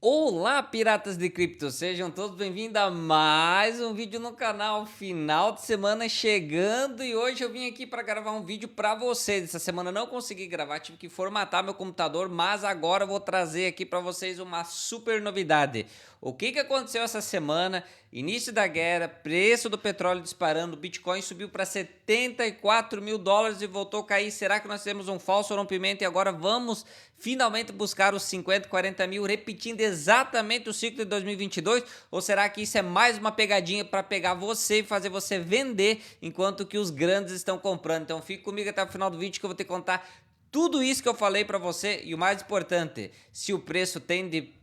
Olá, piratas de cripto, sejam todos bem-vindos a mais um vídeo no canal. Final de semana chegando e hoje eu vim aqui para gravar um vídeo para vocês. Essa semana não consegui gravar, tive que formatar meu computador, mas agora eu vou trazer aqui para vocês uma super novidade. O que aconteceu essa semana? Início da guerra, preço do petróleo disparando, o Bitcoin subiu para 74 mil dólares e voltou a cair. Será que nós temos um falso rompimento e agora vamos finalmente buscar os 50, 40 mil, repetindo exatamente o ciclo de 2022? Ou será que isso é mais uma pegadinha para pegar você e fazer você vender enquanto que os grandes estão comprando? Então fique comigo até o final do vídeo que eu vou te contar tudo isso que eu falei para você e o mais importante, se o preço tende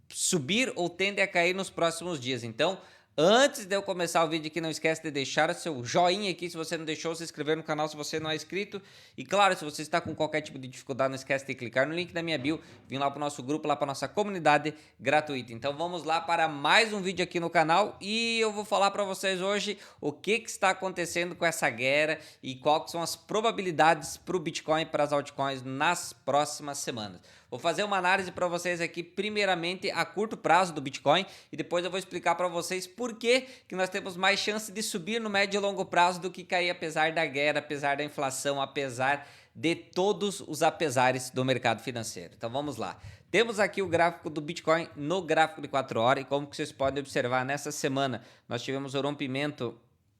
subir ou tende a cair nos próximos dias. Então, antes de eu começar o vídeo aqui, não esquece de deixar o seu joinha aqui se você não deixou, se inscrever no canal se você não é inscrito. E claro, se você está com qualquer tipo de dificuldade, não esquece de clicar no link da minha bio, vir lá para o nosso grupo, lá para nossa comunidade gratuita. Então vamos lá para mais um vídeo aqui no canal e eu vou falar para vocês hoje o que está acontecendo com essa guerra e quais são as probabilidades para o Bitcoin e para as altcoins nas próximas semanas. Vou fazer uma análise para vocês aqui, primeiramente a curto prazo do Bitcoin e depois eu vou explicar para vocês por que nós temos mais chance de subir no médio e longo prazo do que cair apesar da guerra, apesar da inflação, apesar de todos os apesares do mercado financeiro. Então vamos lá. Temos aqui o gráfico do Bitcoin no gráfico de 4 horas e como que vocês podem observar nessa semana nós tivemos o rompimento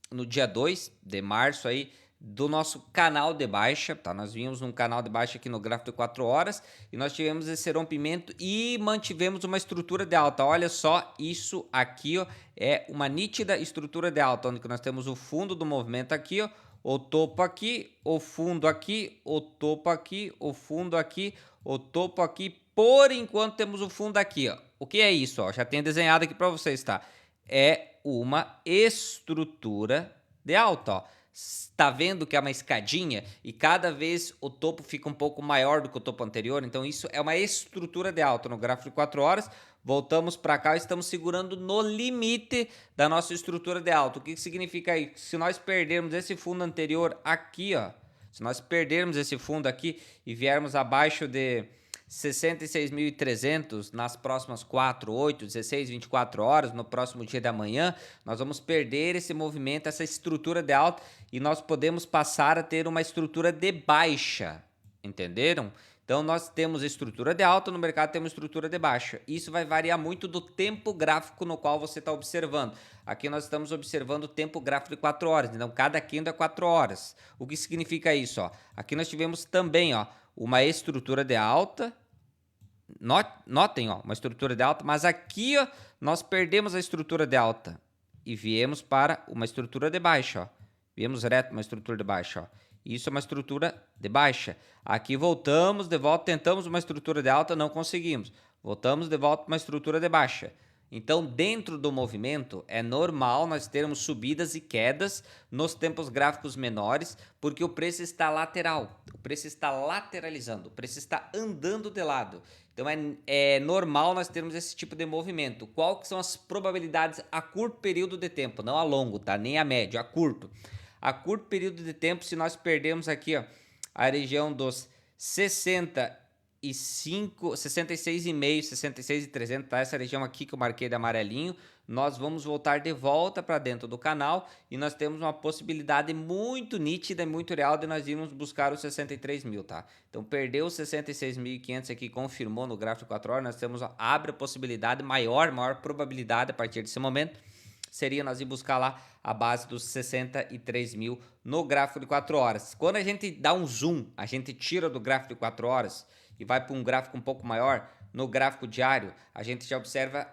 no dia 2 de março aí do nosso canal de baixa, tá? Nós vimos um canal de baixa aqui no gráfico de 4 horas e nós tivemos esse rompimento e mantivemos uma estrutura de alta. Olha só, isso aqui, ó, é uma nítida estrutura de alta, onde nós temos o fundo do movimento aqui, ó, o topo aqui, o fundo aqui, o topo aqui, o fundo aqui, o topo aqui. Por enquanto temos o fundo aqui, ó. O que é isso, ó? Já tenho desenhado aqui para vocês, tá? É uma estrutura de alta, ó. Está vendo que é uma escadinha e cada vez o topo fica um pouco maior do que o topo anterior, então isso é uma estrutura de alta no gráfico de 4 horas. Voltamos para cá, estamos segurando no limite da nossa estrutura de alta. O que significa isso? Se nós perdermos esse fundo anterior aqui, ó, se nós perdermos esse fundo aqui e viermos abaixo de 66.300 nas próximas 4, 8, 16, 24 horas, no próximo dia da manhã, nós vamos perder esse movimento, essa estrutura de alta e nós podemos passar a ter uma estrutura de baixa, entenderam? Então nós temos estrutura de alta, no mercado temos estrutura de baixa. Isso vai variar muito do tempo gráfico no qual você está observando. Aqui nós estamos observando o tempo gráfico de 4 horas, então cada candle é 4 horas. O que significa isso? Ó? Aqui nós tivemos também, ó, uma estrutura de alta. Notem, ó, uma estrutura de alta, mas aqui, ó, nós perdemos a estrutura de alta e viemos para uma estrutura de baixa, ó. Viemos reto uma estrutura de baixa, ó. Isso é uma estrutura de baixa. Aqui voltamos de volta, tentamos uma estrutura de alta, não conseguimos. Voltamos de volta para uma estrutura de baixa. Então, dentro do movimento, é normal nós termos subidas e quedas nos tempos gráficos menores, porque o preço está lateral, o preço está lateralizando, o preço está andando de lado. Então, é normal nós termos esse tipo de movimento. Qual que são as probabilidades a curto período de tempo? Não a longo, tá? Nem a médio, a curto. A curto período de tempo, se nós perdermos aqui, ó, a região dos 66,5, 66,300, tá? Essa região aqui que eu marquei de amarelinho, nós vamos voltar de volta para dentro do canal e nós temos uma possibilidade muito nítida e muito real de nós irmos buscar os 63 mil, tá? Então perdeu os 66.500 aqui, confirmou no gráfico de 4 horas, nós temos, ó, abre a possibilidade, maior probabilidade a partir desse momento, seria nós ir buscar lá a base dos 63 mil no gráfico de 4 horas. Quando a gente dá um zoom, a gente tira do gráfico de 4 horas e vai para um gráfico um pouco maior, no gráfico diário, a gente já observa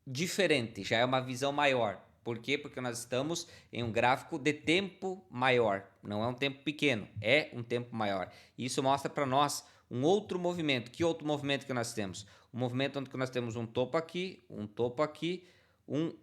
diferente, já é uma visão maior. Por quê? Porque nós estamos em um gráfico de tempo maior, não é um tempo pequeno, é um tempo maior. Isso mostra para nós um outro movimento. Que outro movimento que nós temos? Um movimento onde nós temos um topo aqui, um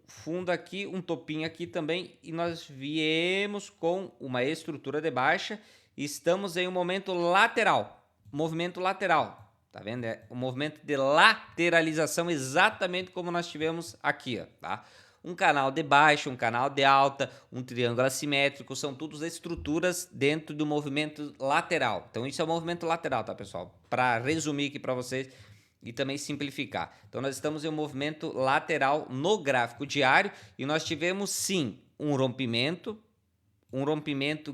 fundo aqui, um topinho aqui também e nós viemos com uma estrutura de baixa e estamos em um momento lateral, movimento lateral, tá vendo? É um movimento de lateralização exatamente como nós tivemos aqui, ó, tá? Um canal de baixa, um canal de alta, um triângulo assimétrico, são todas estruturas dentro do movimento lateral. Então isso é o movimento lateral, tá, pessoal? Para resumir aqui para vocês, e também simplificar. Então nós estamos em um movimento lateral no gráfico diário e nós tivemos sim um rompimento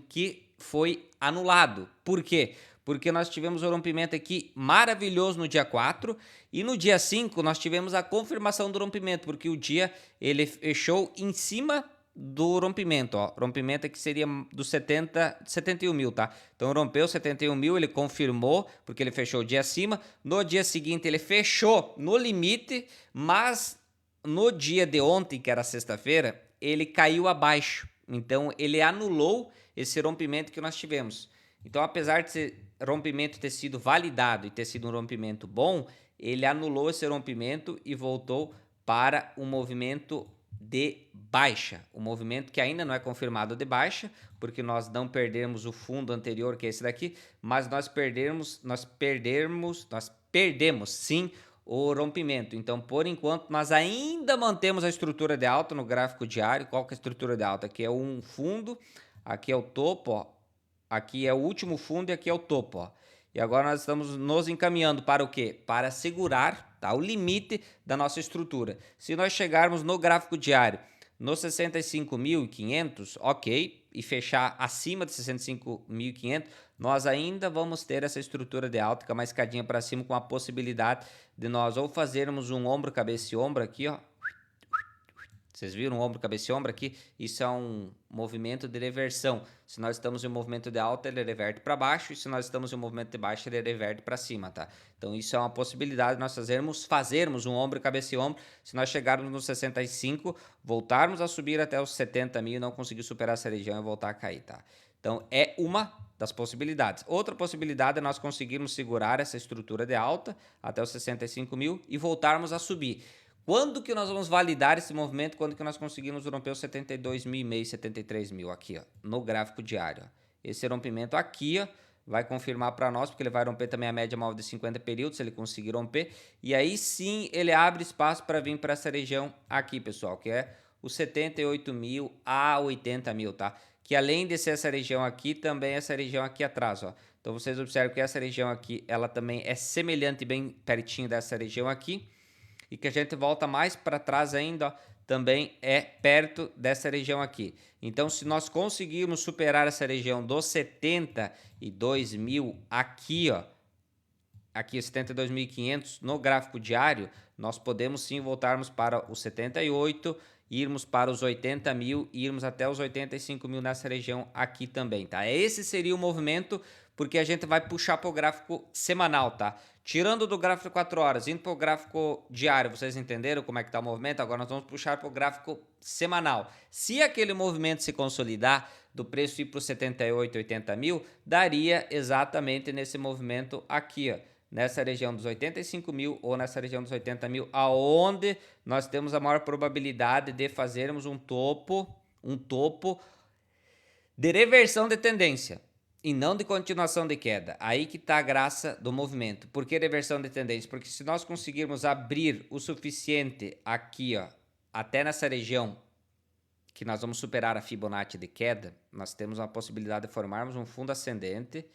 que foi anulado. Por quê? Porque nós tivemos um rompimento aqui maravilhoso no dia 4 e no dia 5 nós tivemos a confirmação do rompimento, porque o dia ele fechou em cima do rompimento, ó. Rompimento aqui seria dos 71 mil, tá? Então rompeu 71 mil, ele confirmou, porque ele fechou o dia acima. No dia seguinte ele fechou no limite, mas no dia de ontem, que era sexta-feira, ele caiu abaixo. Então ele anulou esse rompimento que nós tivemos. Então, apesar de esse rompimento ter sido validado e ter sido um rompimento bom, ele anulou esse rompimento e voltou para um movimento de baixa. Um movimento que ainda não é confirmado de baixa, porque nós não perdemos o fundo anterior, que é esse daqui, mas nós perdemos sim o rompimento. Então, por enquanto, nós ainda mantemos a estrutura de alta no gráfico diário. Qual que é a estrutura de alta? Aqui é um fundo, aqui é o topo, ó. Aqui é o último fundo e aqui é o topo, ó. E agora nós estamos nos encaminhando para o quê? Para segurar, tá, o limite da nossa estrutura. Se nós chegarmos no gráfico diário nos 65.500, ok, e fechar acima de 65.500, nós ainda vamos ter essa estrutura de alta, com uma escadinha para cima, com a possibilidade de nós ou fazermos um ombro, cabeça e ombro aqui, ó. Vocês viram o ombro, cabeça e ombro aqui? Isso é um movimento de reversão. Se nós estamos em um movimento de alta, ele reverte para baixo. E se nós estamos em um movimento de baixo, ele reverte para cima, tá? Então, isso é uma possibilidade de nós fazermos um ombro, cabeça e ombro. Se nós chegarmos nos 65, voltarmos a subir até os 70 mil e não conseguir superar essa região e voltar a cair, tá? Então, é uma das possibilidades. Outra possibilidade é nós conseguirmos segurar essa estrutura de alta até os 65 mil e voltarmos a subir. Quando que nós vamos validar esse movimento? Quando que nós conseguimos romper os 72.500, 73 mil aqui, ó, no gráfico diário. Ó. Esse rompimento aqui, ó, vai confirmar para nós, porque ele vai romper também a média móvel de 50 períodos, se ele conseguir romper. E aí sim ele abre espaço para vir para essa região aqui, pessoal, que é os 78 mil a 80 mil, tá? Que além de ser essa região aqui, também essa região aqui atrás, ó. Então vocês observam que essa região aqui, ela também é semelhante, bem pertinho dessa região aqui. E que a gente volta mais para trás ainda, ó, também é perto dessa região aqui. Então, se nós conseguirmos superar essa região dos 72 mil aqui, ó, aqui 72.500 no gráfico diário, nós podemos sim voltarmos para os 78, irmos para os 80 mil e irmos até os 85 mil nessa região aqui também, tá? Esse seria o movimento, porque a gente vai puxar para o gráfico semanal, tá? Tirando do gráfico de 4 horas, indo para o gráfico diário, vocês entenderam como é que está o movimento? Agora nós vamos puxar para o gráfico semanal. Se aquele movimento se consolidar, do preço ir para os 78, 80 mil, daria exatamente nesse movimento aqui, ó, nessa região dos 85 mil ou nessa região dos 80 mil, aonde nós temos a maior probabilidade de fazermos um topo de reversão de tendência. E não de continuação de queda. Aí que está a graça do movimento. Por que reversão de tendência? Porque se nós conseguirmos abrir o suficiente aqui, ó, até nessa região, que nós vamos superar a Fibonacci de queda, nós temos uma possibilidade de formarmos um fundo ascendente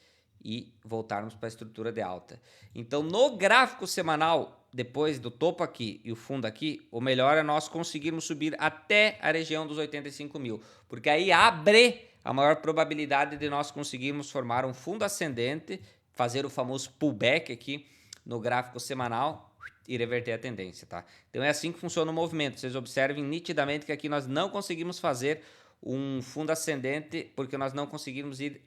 e voltarmos para a estrutura de alta. Então, no gráfico semanal, depois do topo aqui e o fundo aqui, o melhor é nós conseguirmos subir até a região dos 85 mil. Porque aí abre a maior probabilidade de nós conseguirmos formar um fundo ascendente, fazer o famoso pullback aqui no gráfico semanal e reverter a tendência, tá? Então é assim que funciona o movimento. Vocês observem nitidamente que aqui nós não conseguimos fazer um fundo ascendente porque nós não conseguimos ir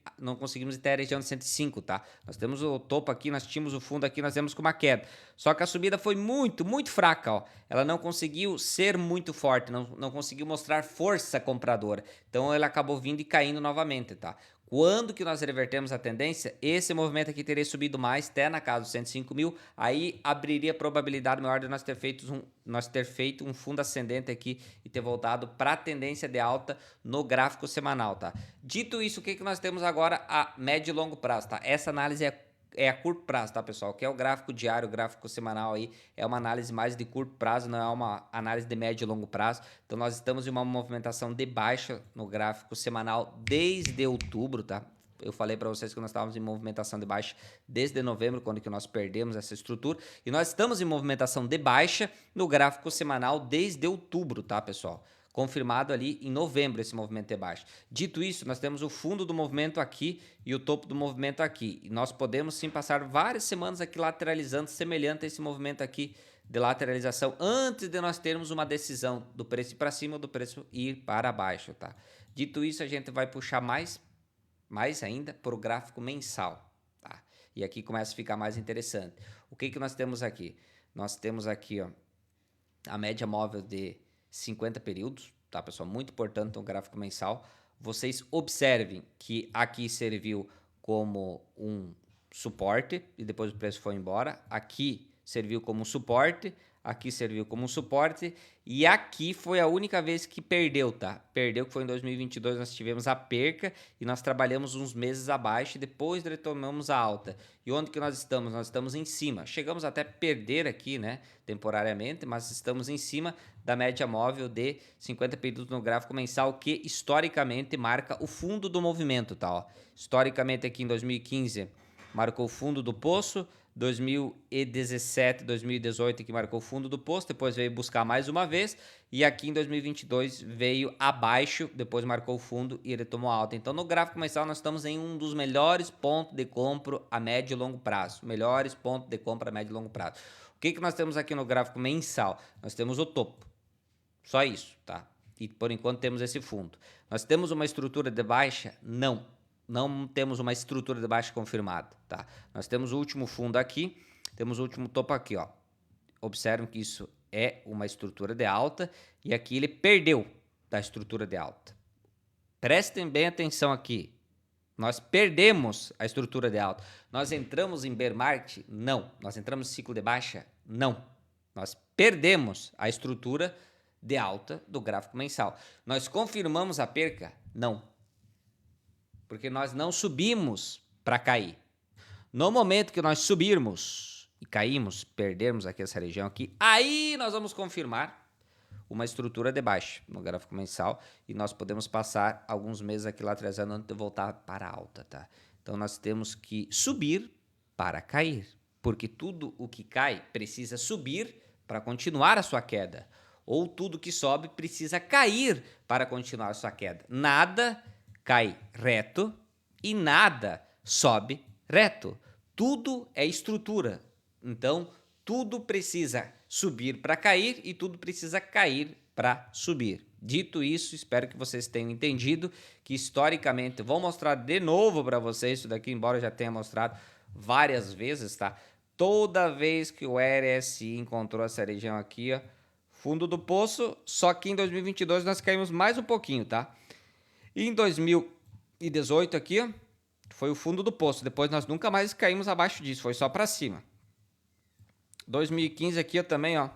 até a região de 105, tá? Nós temos o topo aqui, nós tínhamos o fundo aqui, nós temos com uma queda. Só que a subida foi muito fraca, ó. Ela não conseguiu ser muito forte, não conseguiu mostrar força compradora. Então ela acabou vindo e caindo novamente, tá? Quando que nós revertemos a tendência, esse movimento aqui teria subido mais, até na casa dos 105 mil, aí abriria a probabilidade maior de nós ter feito um fundo ascendente aqui e ter voltado para a tendência de alta no gráfico semanal, tá? Dito isso, o que nós temos agora a médio e longo prazo, tá? Essa análise é a curto prazo, tá, pessoal? Que é o gráfico diário, o gráfico semanal aí, é uma análise mais de curto prazo, não é uma análise de médio e longo prazo. Então, nós estamos em uma movimentação de baixa no gráfico semanal desde outubro, tá? Eu falei para vocês que nós estávamos em movimentação de baixa desde novembro, quando que nós perdemos essa estrutura. E nós estamos em movimentação de baixa no gráfico semanal desde outubro, tá, pessoal? Confirmado ali em novembro esse movimento de baixa. Dito isso, nós temos o fundo do movimento aqui e o topo do movimento aqui. E nós podemos sim passar várias semanas aqui lateralizando, semelhante a esse movimento aqui de lateralização, antes de nós termos uma decisão do preço ir para cima ou do preço ir para baixo, tá? Dito isso, a gente vai puxar mais ainda para o gráfico mensal, tá? E aqui começa a ficar mais interessante. O que nós temos aqui? Nós temos aqui, ó, a média móvel de 50 períodos, tá, pessoal? Muito importante no gráfico mensal. Vocês observem que aqui serviu como um suporte e depois o preço foi embora. Aqui serviu como um suporte, aqui serviu como um suporte e aqui foi a única vez que perdeu, tá? Perdeu, que foi em 2022, nós tivemos a perca e nós trabalhamos uns meses abaixo e depois retomamos a alta. E onde que nós estamos? Nós estamos em cima. Chegamos até a perder aqui, né, temporariamente, mas estamos em cima da média móvel de 50 períodos no gráfico mensal, que historicamente marca o fundo do movimento, tá? Ó. Historicamente aqui em 2015 marcou o fundo do poço, 2017, 2018 que marcou o fundo do poço, depois veio buscar mais uma vez e aqui em 2022 veio abaixo, depois marcou o fundo e ele tomou alta. Então no gráfico mensal nós estamos em um dos melhores pontos de compra a médio e longo prazo, melhores pontos de compra a médio e longo prazo. O que nós temos aqui no gráfico mensal? Nós temos o topo, só isso, tá? E por enquanto temos esse fundo. Nós temos uma estrutura de baixa? Não temos uma estrutura de baixa confirmada, tá? Nós temos o último fundo aqui, temos o último topo aqui, ó. Observem que isso é uma estrutura de alta e aqui ele perdeu da estrutura de alta. Prestem bem atenção aqui. Nós perdemos a estrutura de alta. Nós entramos em bear market? Não. Nós entramos em ciclo de baixa? Não. Nós perdemos a estrutura de alta do gráfico mensal. Nós confirmamos a perca? Não. Porque nós não subimos para cair. No momento que nós subirmos e caímos, perdermos aqui essa região aqui, aí nós vamos confirmar uma estrutura de baixa no gráfico mensal e nós podemos passar alguns meses aqui lateralizando antes de voltar para a alta, tá? Então nós temos que subir para cair, porque tudo o que cai precisa subir para continuar a sua queda, ou tudo que sobe precisa cair para continuar a sua queda. Nada cai reto e nada sobe reto. Tudo é estrutura. Então, tudo precisa subir para cair e tudo precisa cair para subir. Dito isso, espero que vocês tenham entendido que historicamente, vou mostrar de novo para vocês isso daqui, embora eu já tenha mostrado várias vezes, tá? Toda vez que o RSI encontrou essa região aqui, ó, fundo do poço, só que em 2022 nós caímos mais um pouquinho, tá? E em 2018 aqui, ó, foi o fundo do poço. Depois nós nunca mais caímos abaixo disso, foi só para cima. 2015 aqui, ó, também, ó,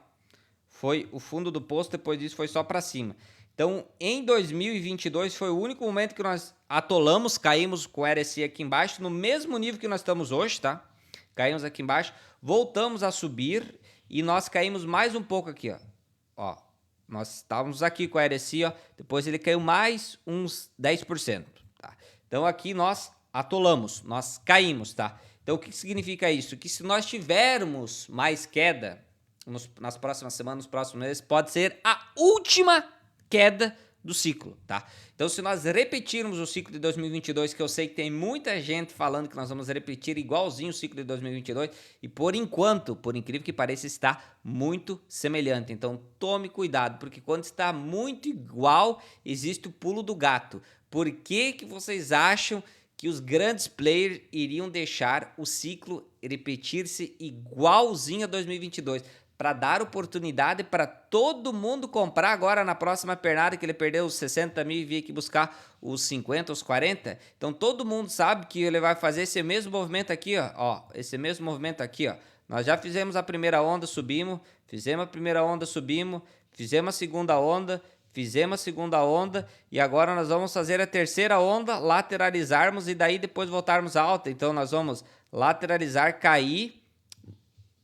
foi o fundo do poço, depois disso foi só para cima. Então, em 2022 foi o único momento que nós atolamos, caímos com o RSI aqui embaixo, no mesmo nível que nós estamos hoje, tá? Caímos aqui embaixo, voltamos a subir e nós caímos mais um pouco aqui, ó. Ó, nós estávamos aqui com o RSI, ó, depois ele caiu mais uns 10%, tá? Então aqui nós atolamos, nós caímos, tá? Então o que significa isso? Que se nós tivermos mais queda nas próximas semanas, nos próximos meses, pode ser a última queda do ciclo, tá? Então se nós repetirmos o ciclo de 2022, que eu sei que tem muita gente falando que nós vamos repetir igualzinho o ciclo de 2022, e por enquanto, por incrível que pareça, está muito semelhante. Então tome cuidado, porque quando está muito igual, existe o pulo do gato. Por que que vocês acham que os grandes players iriam deixar o ciclo repetir-se igualzinho a 2022? Para dar oportunidade para todo mundo comprar agora na próxima pernada, que ele perdeu os 60 mil e veio aqui buscar os 50, os 40. Então todo mundo sabe que ele vai fazer esse mesmo movimento aqui, ó, esse mesmo movimento aqui, ó. Nós já fizemos a primeira onda, subimos, fizemos a primeira onda, subimos, fizemos a segunda onda, fizemos a segunda onda e agora nós vamos fazer a terceira onda, lateralizarmos e daí depois voltarmos à alta. Então nós vamos lateralizar, cair.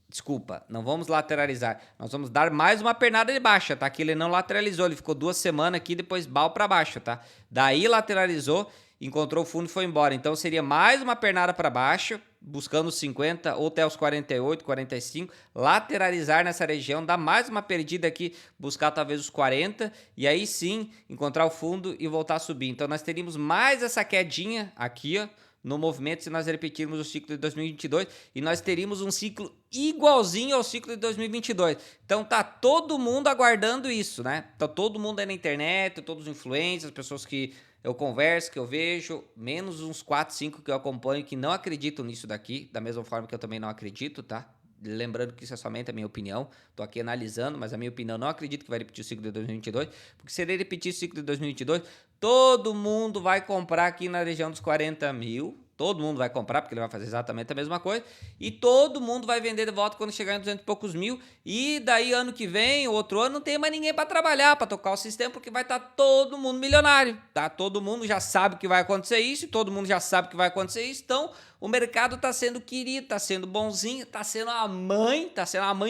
Desculpa, não vamos lateralizar. Nós vamos dar mais uma pernada de baixa, tá? Que ele não lateralizou, ele ficou 2 semanas aqui, depois bal para baixo, tá? Daí lateralizou encontrou o fundo e foi embora. Então seria mais uma pernada para baixo, buscando os 50 ou até os 48, 45, lateralizar nessa região, dar mais uma perdida aqui, buscar talvez os 40 e aí sim encontrar o fundo e voltar a subir. Então nós teríamos mais essa quedinha aqui, ó, no movimento, se nós repetirmos o ciclo de 2022, e nós teríamos um ciclo igualzinho ao ciclo de 2022. Então tá todo mundo aguardando isso, né? Tá todo mundo aí na internet, todos os influencers, as pessoas que eu converso, que eu vejo, menos uns 4, 5 que eu acompanho que não acreditam nisso daqui, da mesma forma que eu também não acredito, tá? Lembrando que isso é somente a minha opinião, tô aqui analisando, mas a minha opinião, não acredito que vai repetir o ciclo de 2022, porque se ele repetir o ciclo de 2022, todo mundo vai comprar aqui na região dos 40 mil, todo mundo vai comprar, porque ele vai fazer exatamente a mesma coisa, e todo mundo vai vender de volta quando chegar em 200 e poucos mil, e daí ano que vem, outro ano, não tem mais ninguém para trabalhar, para tocar o sistema, porque vai estar todo mundo milionário, tá? Todo mundo já sabe que vai acontecer isso, e todo mundo já sabe que vai acontecer isso, então o mercado tá sendo querido, tá sendo bonzinho, tá sendo uma mãe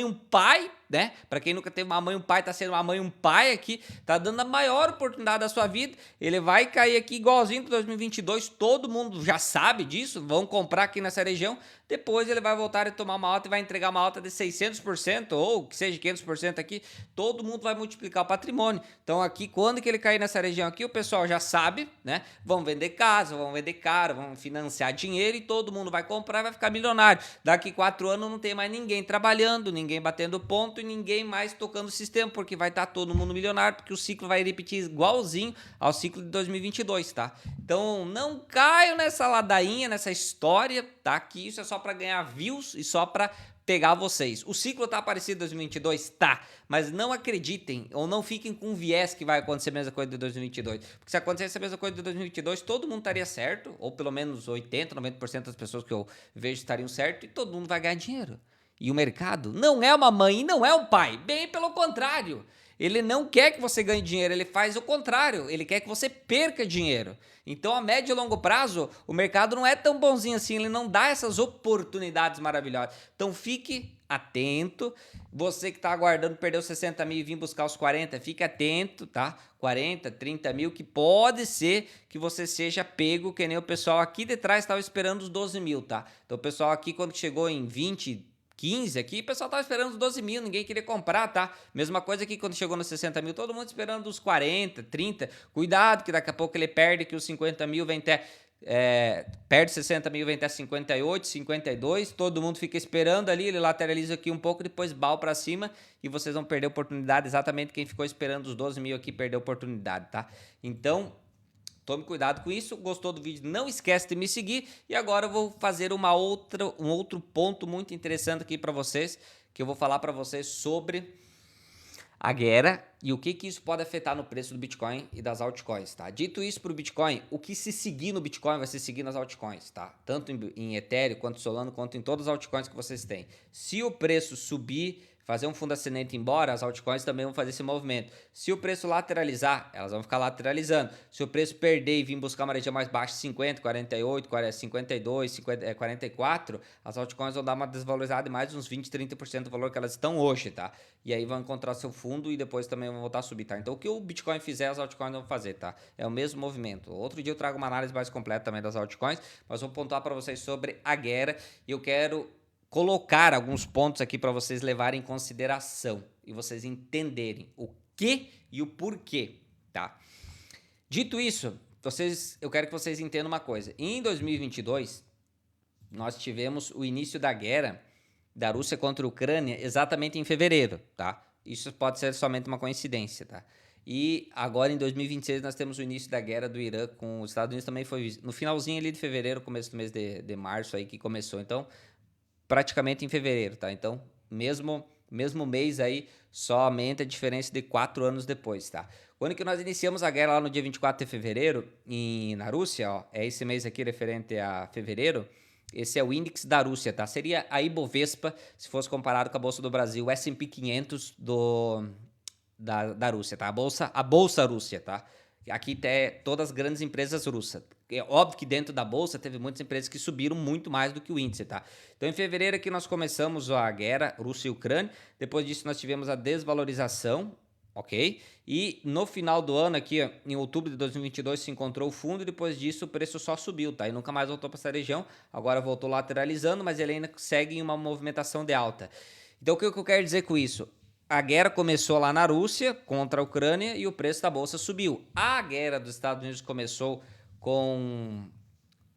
e um pai, né? Para quem nunca teve uma mãe e um pai, tá sendo uma mãe e um pai aqui, tá dando a maior oportunidade da sua vida. Ele vai cair aqui igualzinho para 2022, todo mundo já sabe disso, vão comprar aqui nessa região. Depois ele vai voltar a tomar uma alta e vai entregar uma alta de 600% ou que seja 500% aqui, todo mundo vai multiplicar o patrimônio. Então aqui, quando que ele cair nessa região aqui, o pessoal já sabe, né? Vão vender casa, vão vender caro, vão financiar dinheiro e todo mundo vai comprar e vai ficar milionário. Daqui 4 anos não tem mais ninguém trabalhando, ninguém batendo ponto e ninguém mais tocando o sistema, porque vai estar todo mundo milionário, porque o ciclo vai repetir igualzinho ao ciclo de 2022, tá? Então não caio nessa ladainha, nessa história, tá? Que isso é só para ganhar views e só para pegar vocês. O ciclo tá parecido em 2022? Tá, mas não acreditem ou não fiquem com viés que vai acontecer a mesma coisa de 2022, porque se acontecesse a mesma coisa de 2022, todo mundo estaria certo, ou pelo menos 80, 90% das pessoas que eu vejo estariam certo e todo mundo vai ganhar dinheiro. E o mercado não é uma mãe e não é um pai, bem pelo contrário. Ele não quer que você ganhe dinheiro, ele faz o contrário, ele quer que você perca dinheiro. Então, a médio e longo prazo, o mercado não é tão bonzinho assim, ele não dá essas oportunidades maravilhosas. Então, fique atento. Você que está aguardando perder os 60 mil e vir buscar os 40, fique atento, tá? 40, 30 mil, que pode ser que você seja pego, que nem o pessoal aqui de trás estava esperando os 12 mil, tá? Então, o pessoal aqui, quando chegou em 20, 15 aqui, o pessoal tava esperando os 12 mil, ninguém queria comprar, tá? Mesma coisa aqui quando chegou nos 60 mil, todo mundo esperando os 40, 30. Cuidado que daqui a pouco ele perde, que os 50 mil vem até... perde 60 mil, vem até 58, 52, todo mundo fica esperando ali, ele lateraliza aqui um pouco, depois bal para cima e vocês vão perder a oportunidade, exatamente quem ficou esperando os 12 mil aqui perdeu a oportunidade, tá? Então... tome cuidado com isso. Gostou do vídeo? Não esquece de me seguir. E agora eu vou fazer um outro ponto muito interessante aqui para vocês, que eu vou falar para vocês sobre a guerra e o que isso pode afetar no preço do Bitcoin e das altcoins, tá? Dito isso para o Bitcoin, o que se seguir no Bitcoin vai se seguir nas altcoins, tá? Tanto em Ethereum, quanto Solano, quanto em todas as altcoins que vocês têm. Se o preço subir, fazer um fundo ascendente embora, as altcoins também vão fazer esse movimento. Se o preço lateralizar, elas vão ficar lateralizando. Se o preço perder e vir buscar uma região mais baixa, 50, 48, 52, 50, 44, as altcoins vão dar uma desvalorizada de mais uns 20, 30% do valor que elas estão hoje, tá? E aí vão encontrar seu fundo e depois também vão voltar a subir, tá? Então o que o Bitcoin fizer, as altcoins vão fazer, tá? É o mesmo movimento. Outro dia eu trago uma análise mais completa também das altcoins, mas vou pontuar para vocês sobre a guerra e eu quero colocar alguns pontos aqui para vocês levarem em consideração e vocês entenderem o que e o porquê, tá? Dito isso, eu quero que vocês entendam uma coisa. Em 2022, nós tivemos o início da guerra da Rússia contra a Ucrânia exatamente em fevereiro, tá? Isso pode ser somente uma coincidência, tá? E agora em 2026 nós temos o início da guerra do Irã com os Estados Unidos, também foi no finalzinho ali de fevereiro, começo do mês de março aí que começou. Então, praticamente em fevereiro, tá? Então, mesmo mês aí, somente a diferença de 4 anos depois, tá? Quando que nós iniciamos a guerra lá no dia 24 de fevereiro, na Rússia, ó, é esse mês aqui referente a fevereiro, esse é o índice da Rússia, tá? Seria a Ibovespa, se fosse comparado com a Bolsa do Brasil, o S&P 500 da Rússia, tá? A Bolsa Rússia, tá? Aqui tem todas as grandes empresas russas. É óbvio que dentro da bolsa teve muitas empresas que subiram muito mais do que o índice, tá? Então, em fevereiro aqui nós começamos a guerra Rússia e Ucrânia. Depois disso nós tivemos a desvalorização ok? E no final do ano aqui, ó, em outubro de 2022, se encontrou o fundo e depois disso o preço só subiu, tá? E nunca mais voltou para essa região, agora voltou lateralizando, mas ele ainda segue em uma movimentação de alta. Então o que eu quero dizer com isso? A guerra começou lá na Rússia contra a Ucrânia e o preço da bolsa subiu. A guerra dos Estados Unidos começou com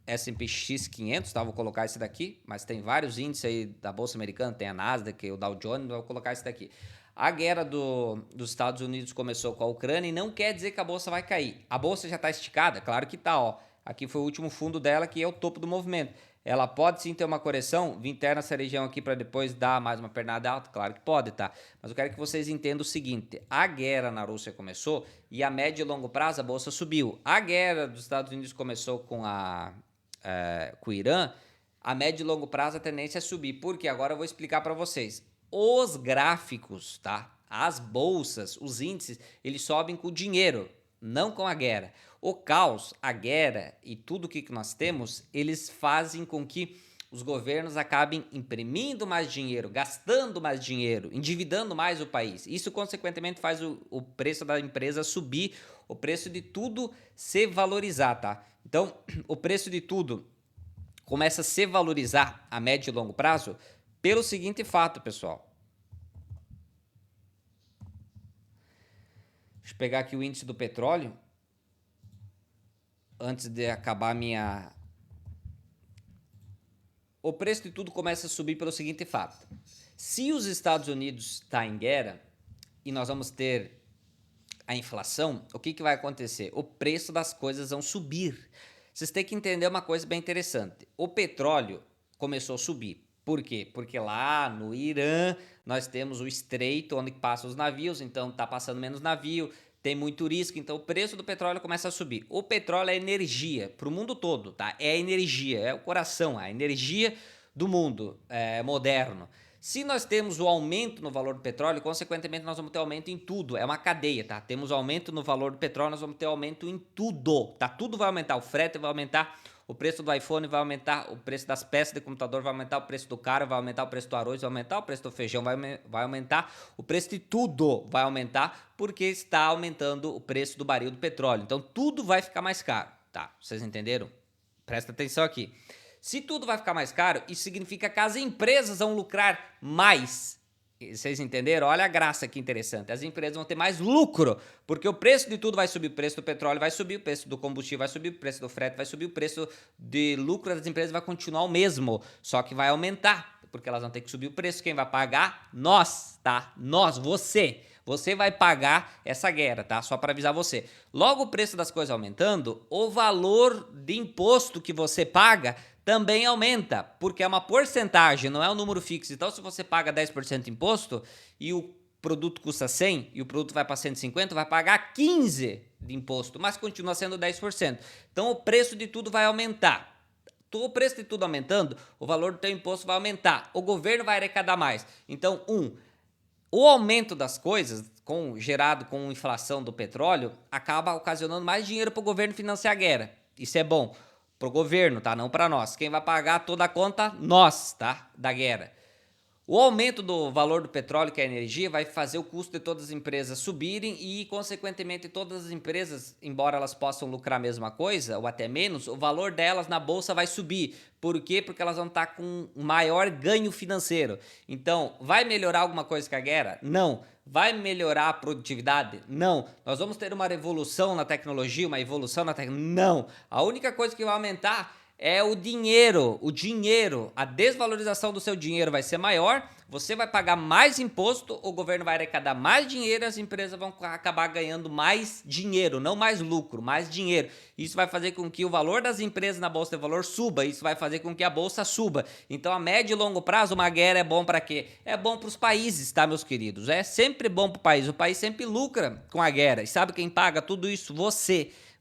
S&P X 500, tá? Vou colocar esse daqui, mas tem vários índices aí da bolsa americana, tem a Nasdaq, o Dow Jones, vou colocar esse daqui. A guerra dos Estados Unidos começou com a Ucrânia e não quer dizer que a bolsa vai cair. A bolsa já está esticada? Claro que tá, ó. Aqui foi o último fundo dela, que é o topo do movimento. Ela pode sim ter uma correção, vir ter nessa região aqui para depois dar mais uma pernada alta? Claro que pode, tá? Mas eu quero que vocês entendam o seguinte, a guerra na Rússia começou e a médio e longo prazo a bolsa subiu. A guerra dos Estados Unidos começou com o Irã, a médio e longo prazo a tendência é subir. Por quê? Agora eu vou explicar para vocês. Os gráficos, tá? As bolsas, os índices, eles sobem com o dinheiro, não com a guerra. O caos, a guerra e tudo que nós temos, eles fazem com que os governos acabem imprimindo mais dinheiro, gastando mais dinheiro, endividando mais o país. Isso, consequentemente, faz o preço da empresa subir, o preço de tudo se valorizar, tá? Então, o preço de tudo começa a se valorizar a médio e longo prazo pelo seguinte fato, pessoal. Deixa eu pegar aqui o índice do petróleo. Antes de acabar minha... O preço de tudo começa a subir pelo seguinte fato. Se os Estados Unidos estão em guerra e nós vamos ter a inflação, o que vai acontecer? O preço das coisas vão subir. Vocês têm que entender uma coisa bem interessante. O petróleo começou a subir. Por quê? Porque lá no Irã nós temos o estreito onde passam os navios, então está passando menos navio, tem muito risco, então o preço do petróleo começa a subir. O petróleo é energia para o mundo todo, tá? É energia, é o coração, a energia do mundo moderno. Se nós temos o aumento no valor do petróleo, consequentemente nós vamos ter aumento em tudo, é uma cadeia, tá? Temos aumento no valor do petróleo, nós vamos ter aumento em tudo, tá? Tudo vai aumentar, o frete vai aumentar, o preço do iPhone vai aumentar, o preço das peças de computador vai aumentar, o preço do carro vai aumentar, o preço do arroz vai aumentar, o preço do feijão vai aumentar, o preço de tudo vai aumentar, porque está aumentando o preço do barril do petróleo. Então tudo vai ficar mais caro, tá? Vocês entenderam? Presta atenção aqui. Se tudo vai ficar mais caro, isso significa que as empresas vão lucrar mais. Vocês entenderam? Olha a graça que interessante. As empresas vão ter mais lucro, porque o preço de tudo vai subir, o preço do petróleo vai subir, o preço do combustível vai subir, o preço do frete vai subir, o preço de lucro das empresas vai continuar o mesmo, só que vai aumentar, porque elas vão ter que subir o preço. Quem vai pagar? Nós, tá? Nós, você. Você vai pagar essa guerra, tá? Só para avisar você. Logo o preço das coisas aumentando, o valor de imposto que você paga também aumenta, porque é uma porcentagem, não é um número fixo. Então, se você paga 10% de imposto e o produto custa 100 e o produto vai para 150, vai pagar 15 de imposto, mas continua sendo 10%. Então, o preço de tudo vai aumentar. O preço de tudo aumentando, o valor do teu imposto vai aumentar. O governo vai arrecadar mais. Então, o aumento das coisas, gerado com a inflação do petróleo, acaba ocasionando mais dinheiro para o governo financiar a guerra. Isso é bom. Pro governo, tá? Não para nós. Quem vai pagar toda a conta? Nós, tá? Da guerra. O aumento do valor do petróleo, que é a energia, vai fazer o custo de todas as empresas subirem e, consequentemente, todas as empresas, embora elas possam lucrar a mesma coisa ou até menos, o valor delas na bolsa vai subir. Por quê? Porque elas vão estar com um maior ganho financeiro. Então, vai melhorar alguma coisa com a guerra? Não. Vai melhorar a produtividade? Não. Nós vamos ter uma revolução na tecnologia, uma evolução na tecnologia? Não. A única coisa que vai aumentar é o dinheiro. A desvalorização do seu dinheiro vai ser maior, você vai pagar mais imposto, o governo vai arrecadar mais dinheiro, as empresas vão acabar ganhando mais dinheiro, não mais lucro, mais dinheiro. Isso vai fazer com que o valor das empresas na bolsa de valor suba, isso vai fazer com que a bolsa suba. Então, a médio e longo prazo, uma guerra é bom para quê? É bom para os países, tá, meus queridos? É sempre bom para o país sempre lucra com a guerra. E sabe quem paga tudo isso?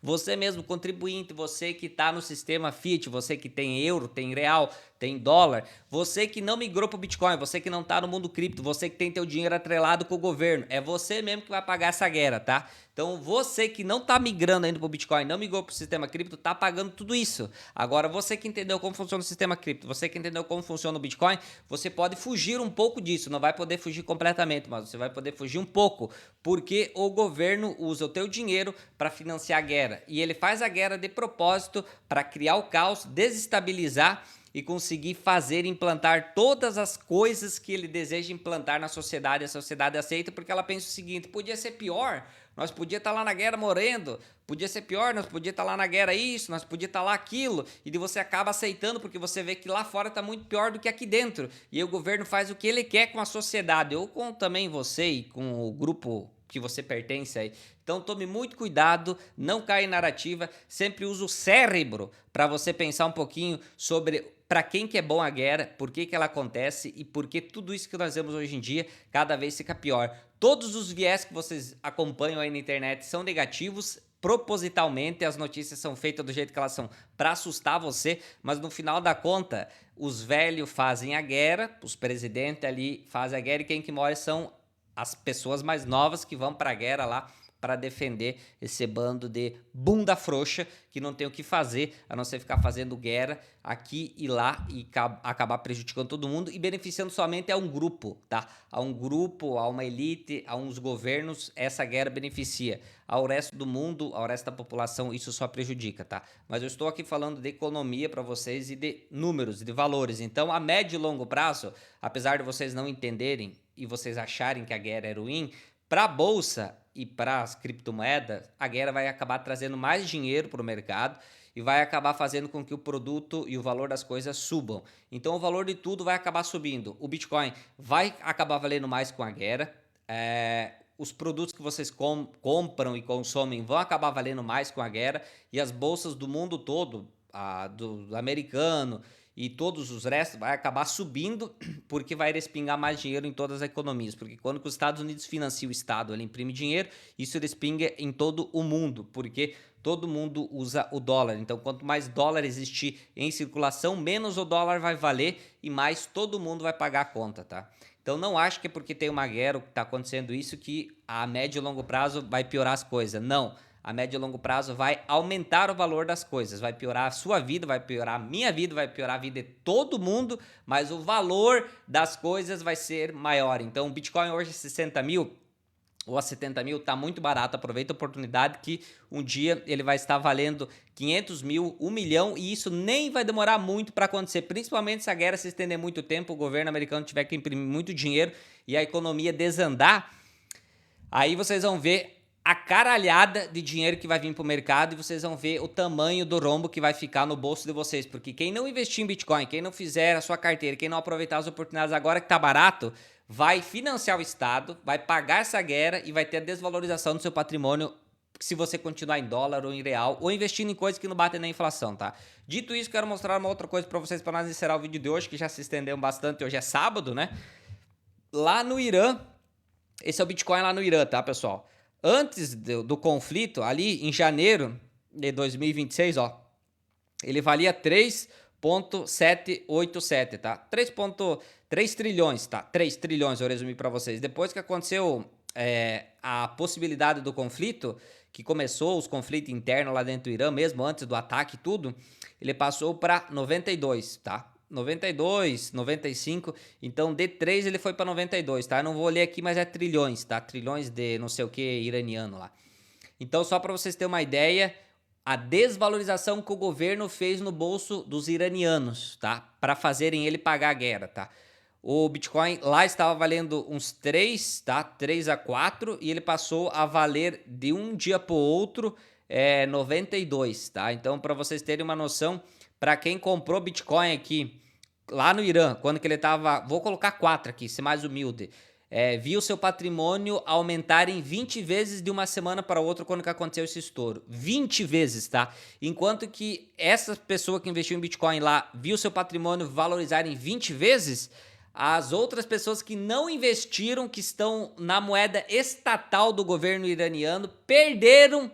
Você mesmo, contribuinte, você que está no sistema Fiat, você que tem euro, tem real, tem dólar. Você que não migrou pro Bitcoin, você que não tá no mundo cripto, você que tem teu dinheiro atrelado com o governo, é você mesmo que vai pagar essa guerra, tá? Então você que não tá migrando ainda pro Bitcoin, não migrou pro sistema cripto, tá pagando tudo isso. Agora você que entendeu como funciona o sistema cripto, você que entendeu como funciona o Bitcoin, você pode fugir um pouco disso, não vai poder fugir completamente, mas você vai poder fugir um pouco, porque o governo usa o teu dinheiro para financiar a guerra, e ele faz a guerra de propósito para criar o caos, desestabilizar e conseguir fazer implantar todas as coisas que ele deseja implantar na sociedade. A sociedade aceita porque ela pensa o seguinte: podia ser pior, nós podia estar lá na guerra morrendo, podia ser pior, nós podia estar lá na guerra isso, nós podia estar lá aquilo, e de você acaba aceitando porque você vê que lá fora está muito pior do que aqui dentro, e aí o governo faz o que ele quer com a sociedade, ou com também você e com o grupo que você pertence aí. Então tome muito cuidado, não caia em narrativa, sempre use o cérebro para você pensar um pouquinho sobre para quem que é bom a guerra, por que que ela acontece e por que tudo isso que nós vemos hoje em dia cada vez fica pior. Todos os viés que vocês acompanham aí na internet são negativos, propositalmente as notícias são feitas do jeito que elas são para assustar você, mas no final da conta os velhos fazem a guerra, os presidentes ali fazem a guerra, e quem que morre são as pessoas mais novas que vão para a guerra lá para defender esse bando de bunda frouxa que não tem o que fazer a não ser ficar fazendo guerra aqui e lá e acabar prejudicando todo mundo e beneficiando somente a um grupo, tá? A um grupo, a uma elite, a uns governos, essa guerra beneficia. Ao resto do mundo, ao resto da população, isso só prejudica, tá? Mas eu estou aqui falando de economia para vocês e de números, de valores. Então, a médio e longo prazo, apesar de vocês não entenderem e vocês acharem que a guerra é ruim, para a bolsa e para as criptomoedas, a guerra vai acabar trazendo mais dinheiro para o mercado e vai acabar fazendo com que o produto e o valor das coisas subam. Então o valor de tudo vai acabar subindo. O Bitcoin vai acabar valendo mais com a guerra. Os produtos que vocês compram e consomem vão acabar valendo mais com a guerra. E as bolsas do mundo todo, do americano e todos os restos, vai acabar subindo porque vai respingar mais dinheiro em todas as economias. Porque quando os Estados Unidos financiam o Estado, ele imprime dinheiro, isso respinga em todo o mundo, porque todo mundo usa o dólar. Então, quanto mais dólar existir em circulação, menos o dólar vai valer e mais todo mundo vai pagar a conta, tá? Então, não acho que é porque tem uma guerra que está acontecendo isso que a médio e longo prazo vai piorar as coisas. Não. A médio e longo prazo vai aumentar o valor das coisas, vai piorar a sua vida, vai piorar a minha vida, vai piorar a vida de todo mundo, mas o valor das coisas vai ser maior. Então o Bitcoin hoje 60 mil ou a 70 mil tá muito barato, aproveita a oportunidade que um dia ele vai estar valendo 500 mil, 1 milhão, e isso nem vai demorar muito para acontecer, principalmente se a guerra se estender muito tempo, o governo americano tiver que imprimir muito dinheiro e a economia desandar, aí vocês vão ver a caralhada de dinheiro que vai vir para o mercado e vocês vão ver o tamanho do rombo que vai ficar no bolso de vocês. Porque quem não investir em Bitcoin, quem não fizer a sua carteira, quem não aproveitar as oportunidades agora que tá barato, vai financiar o Estado, vai pagar essa guerra e vai ter a desvalorização do seu patrimônio se você continuar em dólar ou em real ou investindo em coisas que não batem na inflação, tá? Dito isso, quero mostrar uma outra coisa para vocês para nós encerrar o vídeo de hoje, que já se estendeu bastante. Hoje é sábado, né? Lá no Irã, esse é o Bitcoin lá no Irã, tá, pessoal? Antes do conflito, ali em janeiro de 2026, ó, ele valia 3,787, tá? 3,3 trilhões, tá? 3 trilhões, eu resumi para vocês. Depois que aconteceu a possibilidade do conflito, que começou os conflitos internos lá dentro do Irã, mesmo antes do ataque e tudo, ele passou para 92, tá? 92, 95, então D3 ele foi para 92, tá? Eu não vou ler aqui, mas é trilhões, tá? Trilhões de não sei o que iraniano lá. Então, só para vocês terem uma ideia, a desvalorização que o governo fez no bolso dos iranianos, tá? Para fazerem ele pagar a guerra, tá? O Bitcoin lá estava valendo uns 3, tá? 3 a 4 e ele passou a valer de um dia para o outro 92, tá? Então, para vocês terem uma noção, para quem comprou Bitcoin aqui, lá no Irã, quando que ele tava, vou colocar 4 aqui, ser mais humilde, viu seu patrimônio aumentar em 20 vezes de uma semana para outra quando que aconteceu esse estouro. 20 vezes, tá? Enquanto que essa pessoa que investiu em Bitcoin lá, viu seu patrimônio valorizar em 20 vezes, as outras pessoas que não investiram, que estão na moeda estatal do governo iraniano, perderam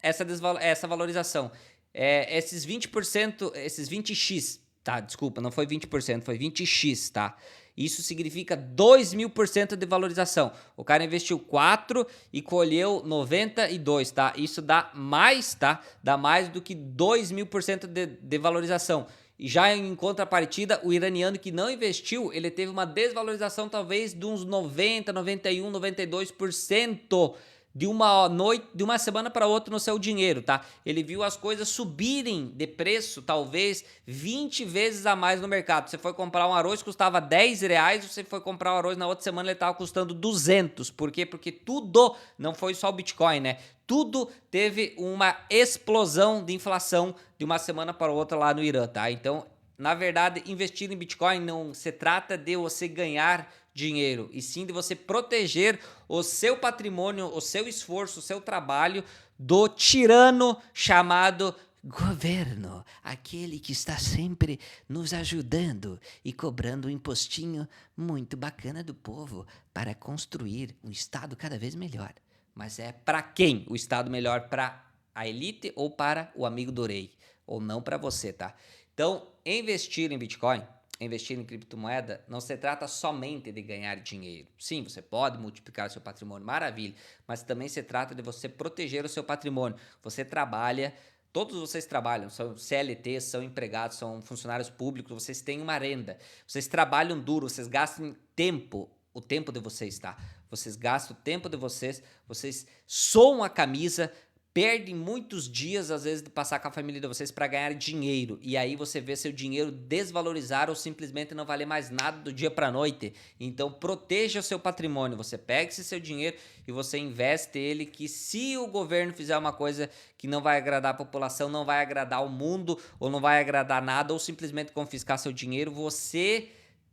essa valorização. Esses 20%, esses 20x tá, desculpa, não foi 20%, foi 20x, tá? Isso significa 2.000% de valorização. O cara investiu 4 e colheu 92, tá? Isso dá mais, tá? Dá mais do que 2.000% de valorização. E já em contrapartida, o iraniano que não investiu, ele teve uma desvalorização talvez de uns 90, 91, 92% de uma noite, de uma semana para outra no seu dinheiro, tá? Ele viu as coisas subirem de preço, talvez 20 vezes a mais no mercado. Você foi comprar um arroz, custava 10 reais, você foi comprar um arroz na outra semana, ele estava custando 200. Por quê? Porque tudo, não foi só o Bitcoin, né? Tudo teve uma explosão de inflação de uma semana para outra lá no Irã, tá? Então, na verdade, investir em Bitcoin não se trata de você ganhar dinheiro, e sim de você proteger o seu patrimônio, o seu esforço, o seu trabalho do tirano chamado governo, aquele que está sempre nos ajudando e cobrando um impostinho muito bacana do povo para construir um estado cada vez melhor. Mas é para quem o estado melhor? Para a elite ou para o amigo do rei? Ou não para você, tá? Então, investir em Bitcoin, investir em criptomoeda, não se trata somente de ganhar dinheiro. Sim, você pode multiplicar o seu patrimônio, maravilha, mas também se trata de você proteger o seu patrimônio. Você trabalha, todos vocês trabalham, são CLTs, são empregados, são funcionários públicos, vocês têm uma renda, vocês trabalham duro, vocês gastam tempo, o tempo de vocês, tá? Vocês gastam o tempo de vocês, vocês suam a camisa, perdem muitos dias, às vezes, de passar com a família de vocês para ganhar dinheiro. E aí você vê seu dinheiro desvalorizar ou simplesmente não valer mais nada do dia para a noite. Então, proteja o seu patrimônio. Você pega esse seu dinheiro e você investe ele, que se o governo fizer uma coisa que não vai agradar a população, não vai agradar o mundo, ou não vai agradar nada, ou simplesmente confiscar seu dinheiro, você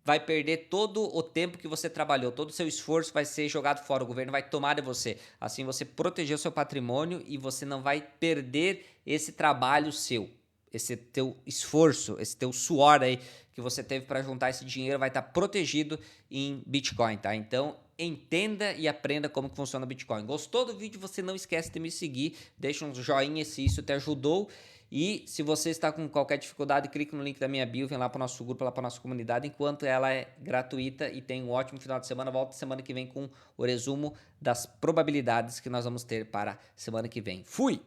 vai perder todo o tempo que você trabalhou, todo o seu esforço vai ser jogado fora, o governo vai tomar de você. Assim você protegeu o seu patrimônio e você não vai perder esse trabalho seu, esse teu esforço, esse teu suor aí que você teve para juntar esse dinheiro vai estar protegido em Bitcoin, tá? Então, entenda e aprenda como que funciona o Bitcoin. Gostou do vídeo? Você não esquece de me seguir, deixa um joinha se isso te ajudou. E se você está com qualquer dificuldade, clique no link da minha bio, vem lá para o nosso grupo, lá para a nossa comunidade, enquanto ela é gratuita e tem um ótimo final de semana. Volta semana que vem com o resumo das probabilidades que nós vamos ter para semana que vem. Fui!